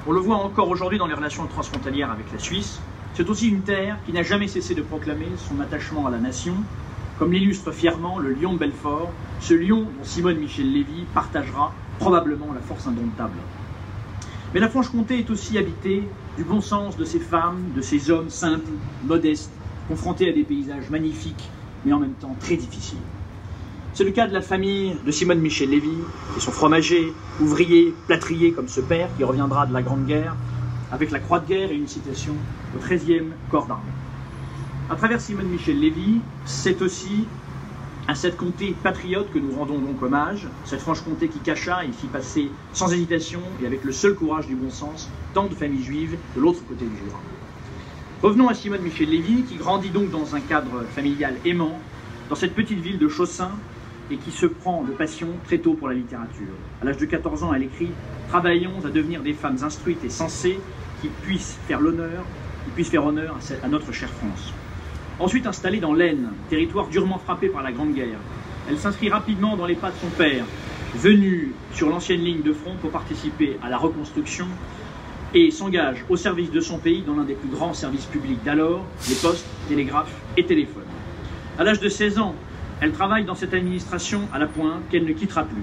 On le voit encore aujourd'hui dans les relations transfrontalières avec la Suisse. C'est aussi une terre qui n'a jamais cessé de proclamer son attachement à la nation, comme l'illustre fièrement le lion de Belfort, ce lion dont Simone Michel Lévy partagera probablement la force indomptable. Mais la Franche-Comté est aussi habitée du bon sens de ces femmes, de ces hommes simples, modestes, confrontés à des paysages magnifiques, mais en même temps très difficiles. C'est le cas de la famille de Simone Michel Lévy et son fromager, ouvrier, plâtrier comme ce père qui reviendra de la Grande Guerre, avec la croix de guerre et une citation au 13e corps d'armée. À travers Simone Michel Lévy, c'est aussi à cette comté patriote que nous rendons donc hommage, cette Franche-Comté qui cacha et fit passer sans hésitation et avec le seul courage du bon sens tant de familles juives de l'autre côté du Jura. Revenons à Simone Michel Lévy qui grandit donc dans un cadre familial aimant, dans cette petite ville de Chaussin, et qui se prend de passion très tôt pour la littérature. À l'âge de 14 ans, elle écrit « Travaillons à devenir des femmes instruites et sensées qui puissent faire honneur à notre chère France ». Ensuite installée dans l'Aisne, territoire durement frappé par la Grande Guerre, elle s'inscrit rapidement dans les pas de son père, venu sur l'ancienne ligne de front pour participer à la reconstruction et s'engage au service de son pays dans l'un des plus grands services publics d'alors, les postes, télégraphes et téléphones. À l'âge de 16 ans, elle travaille dans cette administration à la pointe qu'elle ne quittera plus.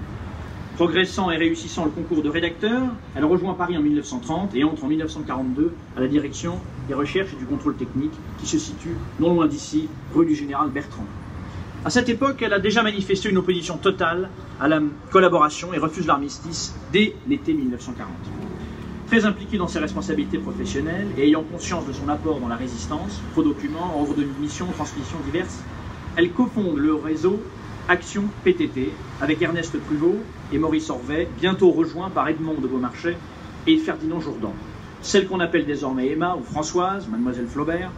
Progressant et réussissant le concours de rédacteur, elle rejoint Paris en 1930 et entre en 1942 à la direction des recherches et du contrôle technique qui se situe non loin d'ici, rue du Général Bertrand. À cette époque, elle a déjà manifesté une opposition totale à la collaboration et refuse l'armistice dès l'été 1940. Très impliquée dans ses responsabilités professionnelles et ayant conscience de son apport dans la résistance, faux documents, ordres de mission, transmissions diverses, elle cofonde le réseau Action PTT avec Ernest Pruvot et Maurice Orvet, bientôt rejoints par Edmond de Beaumarchais et Ferdinand Jourdan. Celle qu'on appelle désormais Emma ou Françoise, mademoiselle Flaubert,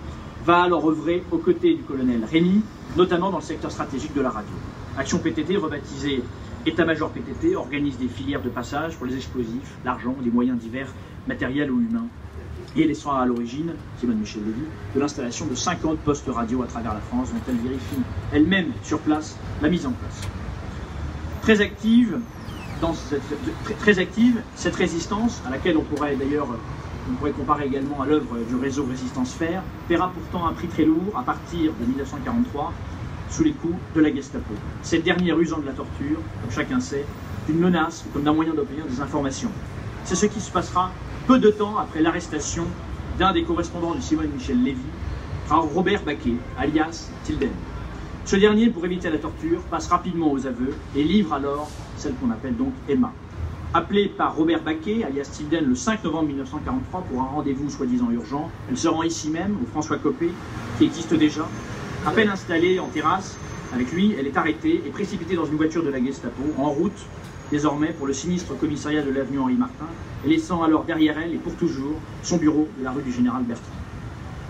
va alors œuvrer aux côtés du colonel Rémy, notamment dans le secteur stratégique de la radio. Action PTT, rebaptisée État-major PTT, organise des filières de passage pour les explosifs, l'argent, des moyens divers, matériels ou humains. Et elle sera à l'origine, Simone Michel Lévy, de l'installation de 50 postes radio à travers la France, dont elle vérifie elle-même sur place la mise en place. Très active, cette résistance, à laquelle on pourrait comparer également à l'œuvre du réseau Résistance Fer, paiera pourtant un prix très lourd à partir de 1943, sous les coups de la Gestapo. Cette dernière usant de la torture, comme chacun sait, d'une menace comme d'un moyen d'obtenir des informations. C'est ce qui se passera peu de temps après l'arrestation d'un des correspondants de Simone Michel Lévy, Robert Baquet, alias Tilden. Ce dernier, pour éviter la torture, passe rapidement aux aveux et livre alors celle qu'on appelle donc Emma. Appelée par Robert Baquet, alias Tilden, le 5 novembre 1943 pour un rendez-vous soi-disant urgent, elle se rend ici même, au François Copé, qui existe déjà. À peine installée en terrasse avec lui, elle est arrêtée et précipitée dans une voiture de la Gestapo, en route désormais pour le sinistre commissariat de l'avenue Henri Martin, et laissant alors derrière elle et pour toujours son bureau de la rue du Général Bertrand.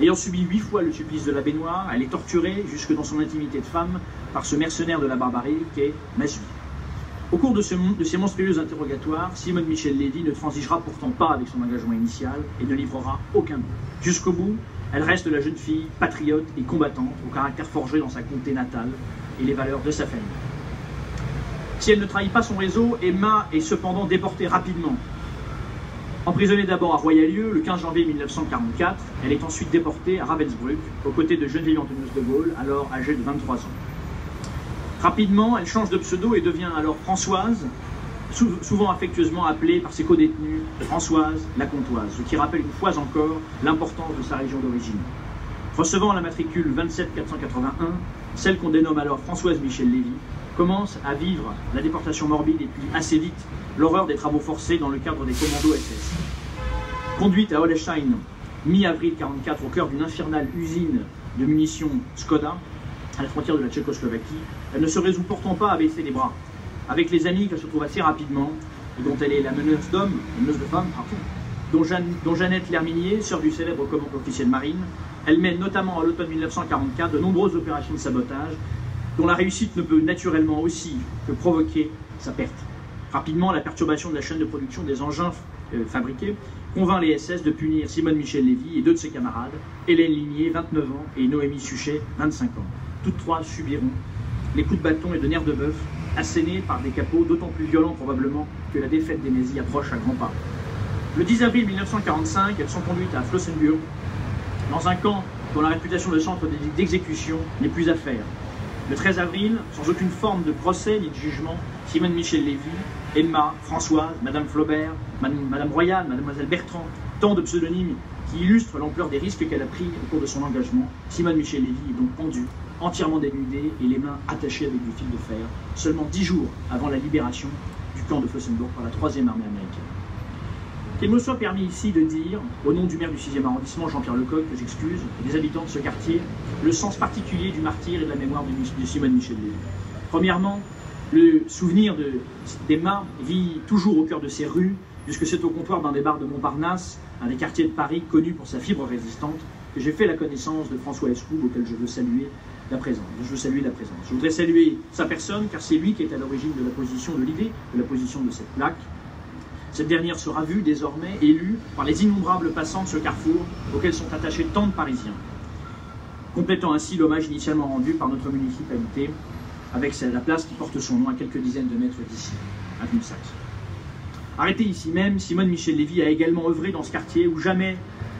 Ayant subi 8 fois le supplice de la baignoire, elle est torturée jusque dans son intimité de femme par ce mercenaire de la barbarie qu'est Massu. Au cours de ces monstrueux interrogatoires, Simone Michel Lévy ne transigera pourtant pas avec son engagement initial et ne livrera aucun mot. Jusqu'au bout, elle reste la jeune fille patriote et combattante, au caractère forgé dans sa comté natale et les valeurs de sa famille. Si elle ne trahit pas son réseau, Emma est cependant déportée rapidement. Emprisonnée d'abord à Royalieu le 15 janvier 1944, elle est ensuite déportée à Ravensbrück, aux côtés de Geneviève Antonius de Gaulle, alors âgée de 23 ans. Rapidement, elle change de pseudo et devient alors Françoise, souvent affectueusement appelée par ses codétenus Françoise la Comtoise, ce qui rappelle une fois encore l'importance de sa région d'origine. Recevant la matricule 27481, celle qu'on dénomme alors Françoise Michel Lévy, commence à vivre la déportation morbide et puis assez vite l'horreur des travaux forcés dans le cadre des commandos SS. Conduite à Holstein, mi-avril 1944, au cœur d'une infernale usine de munitions Skoda, à la frontière de la Tchécoslovaquie, elle ne se résout pourtant pas à baisser les bras. Avec les amis qu'elle se trouve assez rapidement, et dont elle est la meneuse d'hommes, la meneuse de femmes, dont Jeannette Lerminier, sœur du célèbre commandant officier de marine, elle mène notamment à l'automne 1944 de nombreuses opérations de sabotage, dont la réussite ne peut naturellement aussi que provoquer sa perte. Rapidement, la perturbation de la chaîne de production des engins fabriqués convainc les SS de punir Simone Michel Lévy et deux de ses camarades, Hélène Ligné, 29 ans, et Noémie Suchet, 25 ans. Toutes trois subiront les coups de bâton et de nerfs de bœuf assénés par des capots d'autant plus violents probablement que la défaite des nazis approche à grands pas. Le 10 avril 1945, elles sont conduites à Flossenbürg, dans un camp dont la réputation de centre d'exécution n'est plus à faire. Le 13 avril, sans aucune forme de procès ni de jugement, Simone Michel Lévy, Emma, Françoise, Madame Flaubert, Madame Royal, Mademoiselle Bertrand, tant de pseudonymes qui illustrent l'ampleur des risques qu'elle a pris au cours de son engagement. Simone Michel Lévy est donc pendue, entièrement dénudée et les mains attachées avec du fil de fer, seulement 10 jours avant la libération du camp de Flossenbürg par la 3e armée américaine. Qu'il me soit permis ici de dire, au nom du maire du 6e arrondissement, Jean-Pierre Lecoq, que j'excuse, et des habitants de ce quartier, le sens particulier du martyre et de la mémoire de Simone Michel Lévy. Premièrement, le souvenir d'Emma vit toujours au cœur de ces rues, puisque c'est au comptoir d'un des bars de Montparnasse, un des quartiers de Paris connu pour sa fibre résistante, que j'ai fait la connaissance de François Escoub, auquel je veux saluer la présence. Je voudrais saluer sa personne, car c'est lui qui est à l'origine de la position de l'idée, de la position de cette plaque. Cette dernière sera vue désormais et lue par les innombrables passants de ce carrefour auquel sont attachés tant de Parisiens, complétant ainsi l'hommage initialement rendu par notre municipalité avec la place qui porte son nom à quelques dizaines de mètres d'ici, avenue Saxe. Arrêtée ici même, Simone Michel Lévy a également œuvré dans ce quartier où jamais,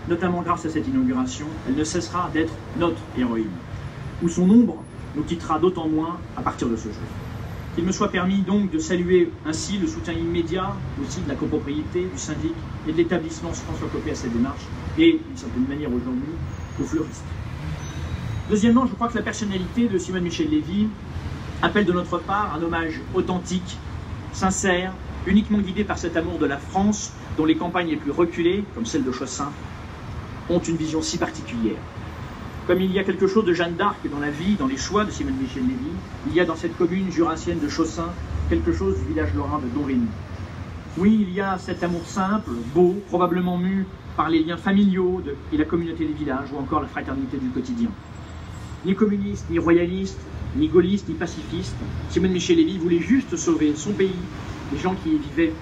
notamment grâce à cette inauguration, elle ne cessera d'être notre héroïne, où son ombre nous quittera d'autant moins à partir de ce jour. Qu'il me soit permis donc de saluer ainsi le soutien immédiat aussi de la copropriété, du syndic et de l'établissement François Copé à cette démarche et d'une certaine manière aujourd'hui aux fleuristes. Deuxièmement, je crois que la personnalité de Simone Michel Lévy appelle de notre part un hommage authentique, sincère, uniquement guidé par cet amour de la France dont les campagnes les plus reculées, comme celle de Chaussin, ont une vision si particulière. Comme il y a quelque chose de Jeanne d'Arc dans la vie, dans les choix de Simone Michel Lévy, il y a dans cette commune jurassienne de Chaussin quelque chose du village lorrain de Domrémy. Oui, il y a cet amour simple, beau, probablement mu par les liens familiaux et la communauté des villages, ou encore la fraternité du quotidien. Ni communiste, ni royaliste, ni gaulliste, ni pacifiste, Simone Michel Lévy voulait juste sauver son pays, les gens qui y vivaient,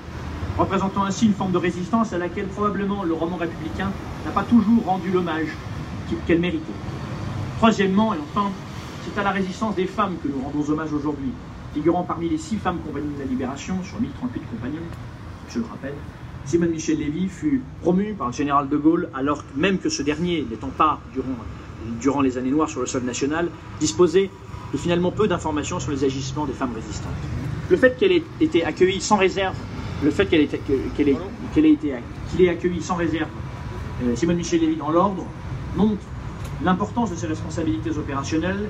représentant ainsi une forme de résistance à laquelle probablement le roman républicain n'a pas toujours rendu l'hommage qu'elle méritait. Troisièmement, et enfin, c'est à la résistance des femmes que nous rendons hommage aujourd'hui, figurant parmi les 6 femmes compagnons de la Libération, sur 1038 compagnons, je le rappelle. Simone Michel Lévy fut promue par le général de Gaulle, alors même que ce dernier, n'étant pas, durant les années noires sur le sol national, disposait de finalement peu d'informations sur les agissements des femmes résistantes. Le fait qu'elle ait été accueillie sans réserve, qu'il ait accueilli sans réserve Simone Michel Lévy dans l'ordre, montre l'importance de ses responsabilités opérationnelles,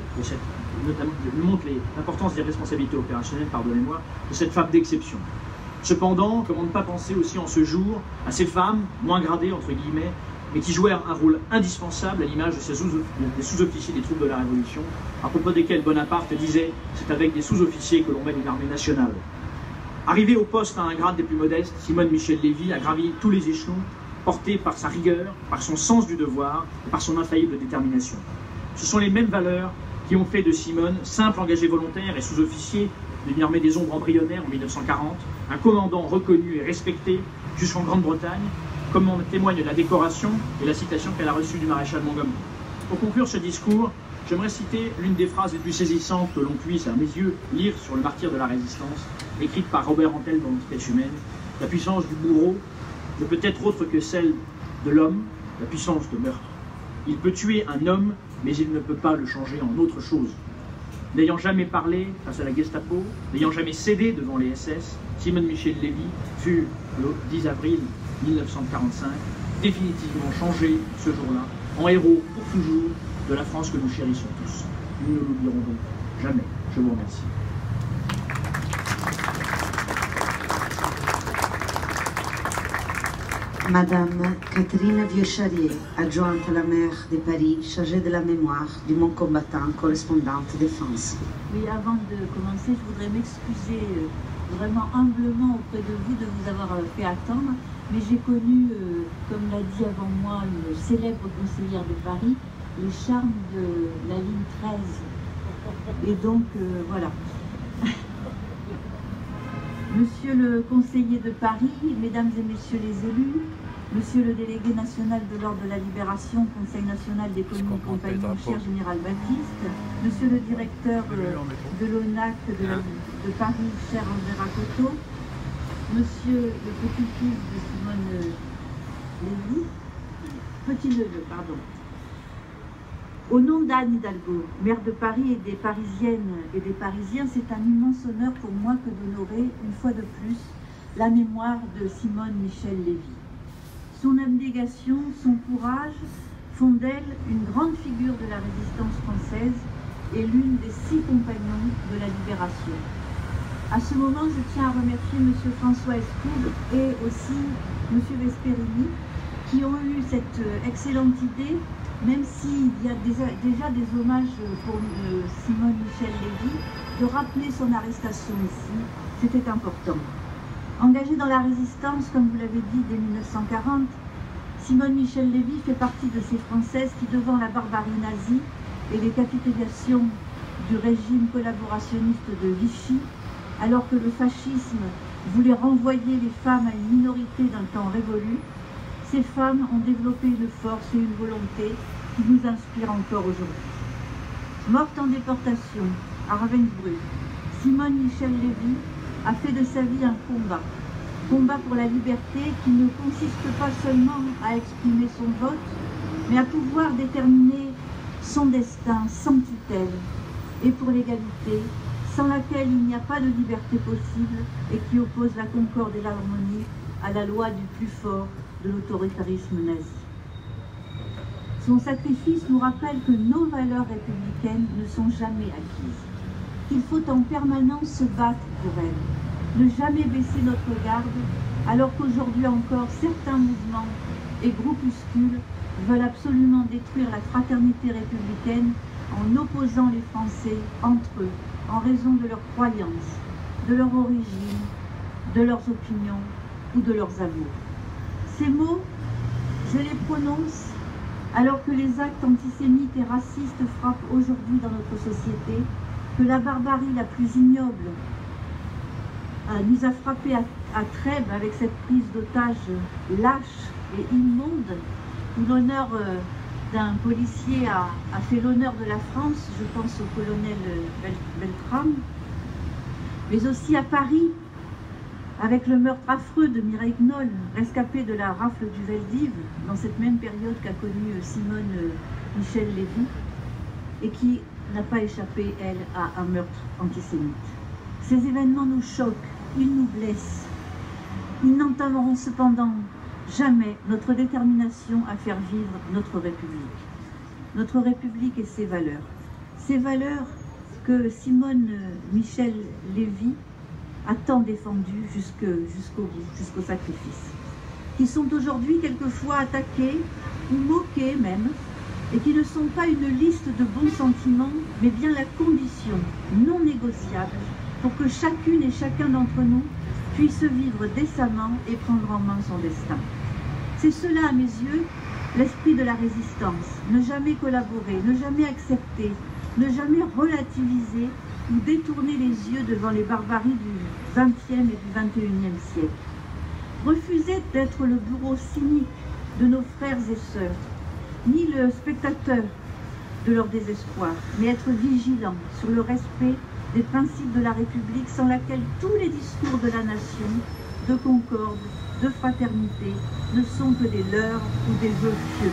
montre l'importance des responsabilités opérationnelles, pardonnez-moi, de cette femme d'exception. Cependant, comment ne pas penser aussi en ce jour à ces femmes, moins gradées entre guillemets, mais qui jouèrent un rôle indispensable à l'image de ces sous-officiers des troupes de la Révolution, à propos desquels Bonaparte disait « c'est avec des sous-officiers que l'on mène une armée nationale ». Arrivée au poste à un grade des plus modestes, Simone Michel Lévy a gravi tous les échelons, portée par sa rigueur, par son sens du devoir et par son infaillible détermination. Ce sont les mêmes valeurs qui ont fait de Simone, simple engagé volontaire et sous-officier d'une armée des ombres embryonnaire en 1940, un commandant reconnu et respecté jusqu'en Grande-Bretagne, comme en témoigne la décoration et la citation qu'elle a reçue du maréchal Montgomery. Pour conclure ce discours, j'aimerais citer l'une des phrases les plus saisissantes que l'on puisse, à mes yeux, lire sur le martyr de la résistance, écrite par Robert Antel dans l'Espèce humaine. La puissance du bourreau ne peut être autre que celle de l'homme, la puissance de meurtre. Il peut tuer un homme, mais il ne peut pas le changer en autre chose. N'ayant jamais parlé face à la Gestapo, n'ayant jamais cédé devant les SS, Simone Michel Lévy fut, le 10 avril 1945, définitivement changé ce jour-là en héros pour toujours de la France que nous chérissons tous. Nous ne l'oublierons donc jamais. Je vous remercie. Madame Catherine Vieux-Charrier, adjointe à la maire de Paris, chargée de la mémoire du mon combattant, correspondante de France. Oui, avant de commencer, je voudrais m'excuser vraiment humblement auprès de vous avoir fait attendre, mais j'ai connu, comme l'a dit avant moi une célèbre conseillère de Paris, le charme de la ligne 13. Et donc, voilà. Monsieur le conseiller de Paris, mesdames et messieurs les élus, monsieur le délégué national de l'Ordre de la Libération, Conseil national des communes et compagnies, cher général Baptiste, monsieur le directeur de l'ONAC de Paris, cher André Racoteau, monsieur le petit-fils de Simone Lévy, petit-neveu, pardon. Au nom d'Anne Hidalgo, maire de Paris et des Parisiennes et des Parisiens, c'est un immense honneur pour moi que d'honorer, une fois de plus, la mémoire de Simone Michel Lévy. Son abnégation, son courage font d'elle une grande figure de la résistance française et l'une des 6 compagnons de la libération. À ce moment, je tiens à remercier M. François Escoube et aussi M. Vesperini qui ont eu cette excellente idée, même s'il y a déjà des hommages pour Simone Michel Lévy, de rappeler son arrestation ici, c'était important. Engagée dans la résistance, comme vous l'avez dit, dès 1940, Simone Michel Lévy fait partie de ces Françaises qui, devant la barbarie nazie et les capitulations du régime collaborationniste de Vichy, alors que le fascisme voulait renvoyer les femmes à une minorité d'un temps révolu, ces femmes ont développé une force et une volonté qui nous inspirent encore aujourd'hui. Morte en déportation à Ravensbrück, Simone Michel Lévy a fait de sa vie un combat. Combat pour la liberté qui ne consiste pas seulement à exprimer son vote, mais à pouvoir déterminer son destin sans tutelle, et pour l'égalité, sans laquelle il n'y a pas de liberté possible et qui oppose la concorde et l'harmonie à la loi du plus fort de l'autoritarisme nazi. Son sacrifice nous rappelle que nos valeurs républicaines ne sont jamais acquises, qu'il faut en permanence se battre pour elles, ne jamais baisser notre garde, alors qu'aujourd'hui encore certains mouvements et groupuscules veulent absolument détruire la fraternité républicaine en opposant les Français entre eux, en raison de leurs croyances, de leur origine, de leurs opinions ou de leurs amours. Ces mots, je les prononce alors que les actes antisémites et racistes frappent aujourd'hui dans notre société, que la barbarie la plus ignoble nous a frappés à Trèbes avec cette prise d'otage lâche et immonde, où l'honneur d'un policier a fait l'honneur de la France, je pense au colonel Beltrame, mais aussi à Paris, avec le meurtre affreux de Mireille Knoll, rescapée de la rafle du Veldiv, dans cette même période qu'a connue Simone Michel Lévy, et qui n'a pas échappé, elle, à un meurtre antisémite. Ces événements nous choquent, ils nous blessent. Ils n'entameront cependant jamais notre détermination à faire vivre notre République. Notre République et ses valeurs. Ces valeurs que Simone Michel Lévy a tant défendues jusqu'au bout, jusqu'au sacrifice. Qui sont aujourd'hui quelquefois attaquées ou moquées même, et qui ne sont pas une liste de bons sentiments, mais bien la condition non négociable pour que chacune et chacun d'entre nous puisse vivre décemment et prendre en main son destin. C'est cela, à mes yeux, l'esprit de la résistance. Ne jamais collaborer, ne jamais accepter, ne jamais relativiser ou détourner les yeux devant les barbaries du XXe et du XXIe siècle. Refuser d'être le bourreau cynique de nos frères et sœurs, ni le spectateur de leur désespoir, mais être vigilant sur le respect des principes de la République sans laquelle tous les discours de la nation, de concorde, de fraternité, ne sont que des leurres ou des vœux pieux.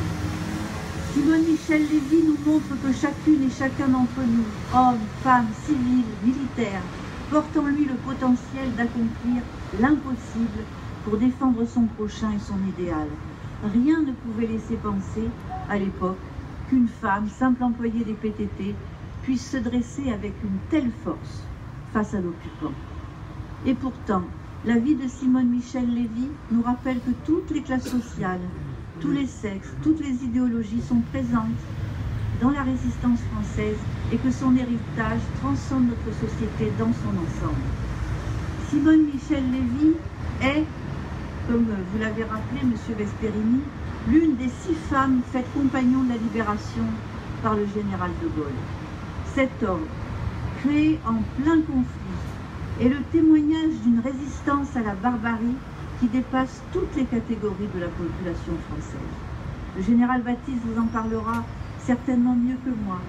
Simone Michel Lévy nous montre que chacune et chacun d'entre nous, hommes, femmes, civils, militaires, porte en lui le potentiel d'accomplir l'impossible pour défendre son prochain et son idéal. Rien ne pouvait laisser penser, à l'époque, qu'une femme, simple employée des PTT, puisse se dresser avec une telle force face à l'occupant. Et pourtant, la vie de Simone Michel Lévy nous rappelle que toutes les classes sociales, tous les sexes, toutes les idéologies sont présentes dans la résistance française et que son héritage transcende notre société dans son ensemble. Simone Michel Lévy est, comme vous l'avez rappelé, M. Vesperini, l'une des 6 femmes faites compagnons de la libération par le général de Gaulle. Cet homme, créé en plein conflit, est le témoignage d'une résistance à la barbarie qui dépasse toutes les catégories de la population française. Le général Baptiste vous en parlera certainement mieux que moi,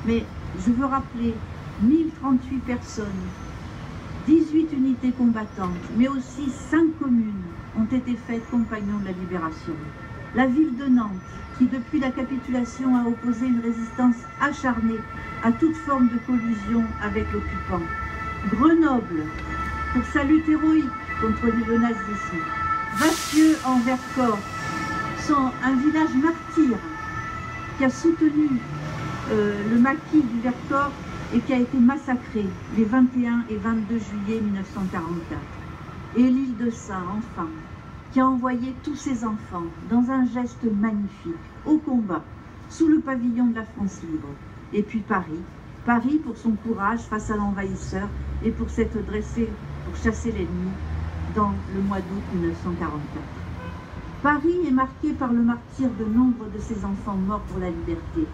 mais je veux rappeler 1038 personnes, 18 unités combattantes, mais aussi 5 communes ont été faites compagnons de la libération. La ville de Nantes, qui depuis la capitulation a opposé une résistance acharnée à toute forme de collusion avec l'occupant. Grenoble, pour sa lutte héroïque contre le nazisme. Vassieux en Vercors, un village martyr qui a soutenu le maquis du Vercors et qui a été massacré les 21 et 22 juillet 1944. Et l'île de Sein, enfin, qui a envoyé tous ses enfants dans un geste magnifique, au combat, sous le pavillon de la France libre. Et puis Paris pour son courage face à l'envahisseur et pour s'être dressé pour chasser l'ennemi dans le mois d'août 1944. Paris est marquée par le martyre de nombre de ses enfants morts pour la liberté.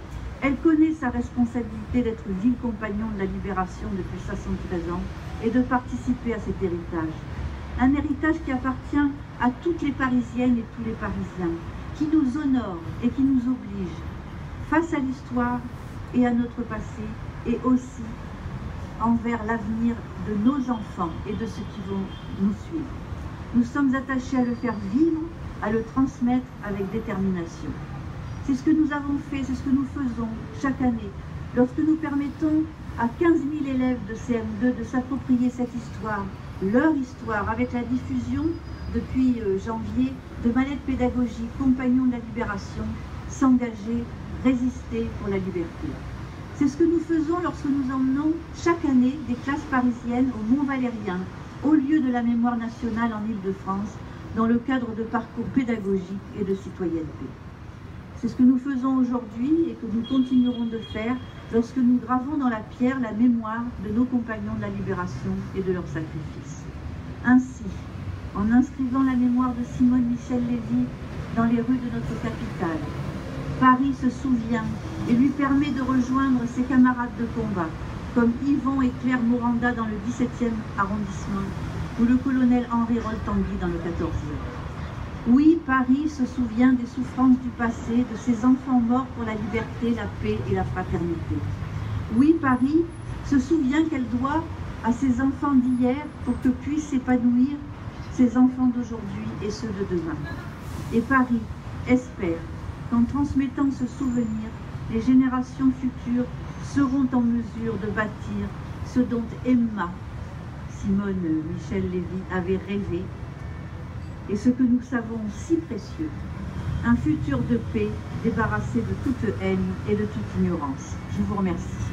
Elle connaît sa responsabilité d'être ville compagnon de la libération depuis 73 ans et de participer à cet héritage. Un héritage qui appartient à toutes les Parisiennes et tous les Parisiens, qui nous honore et qui nous oblige face à l'histoire et à notre passé, et aussi envers l'avenir de nos enfants et de ceux qui vont nous suivre. Nous sommes attachés à le faire vivre, à le transmettre avec détermination. C'est ce que nous avons fait, c'est ce que nous faisons chaque année, lorsque nous permettons à 15 000 élèves de CM2 de s'approprier cette histoire, leur histoire, avec la diffusion depuis janvier de manettes pédagogiques, compagnons de la libération, s'engager, résister pour la liberté. C'est ce que nous faisons lorsque nous emmenons chaque année des classes parisiennes au Mont-Valérien, au lieu de la mémoire nationale en Île-de-France, dans le cadre de parcours pédagogiques et de citoyenneté. C'est ce que nous faisons aujourd'hui et que nous continuerons de faire lorsque nous gravons dans la pierre la mémoire de nos compagnons de la libération et de leur sacrifice. Ainsi, en inscrivant la mémoire de Simone Michel Lévy dans les rues de notre capitale, Paris se souvient et lui permet de rejoindre ses camarades de combat, comme Yvon et Claire Moranda dans le 17e arrondissement, ou le colonel Henri Roltanguy dans le 14e. Oui, Paris se souvient des souffrances du passé, de ses enfants morts pour la liberté, la paix et la fraternité. Oui, Paris se souvient qu'elle doit à ses enfants d'hier pour que puissent s'épanouir ses enfants d'aujourd'hui et ceux de demain. Et Paris espère qu'en transmettant ce souvenir, les générations futures seront en mesure de bâtir ce dont Emma, Simone Michel Lévy, avait rêvé, et ce que nous savons si précieux, un futur de paix débarrassé de toute haine et de toute ignorance. Je vous remercie.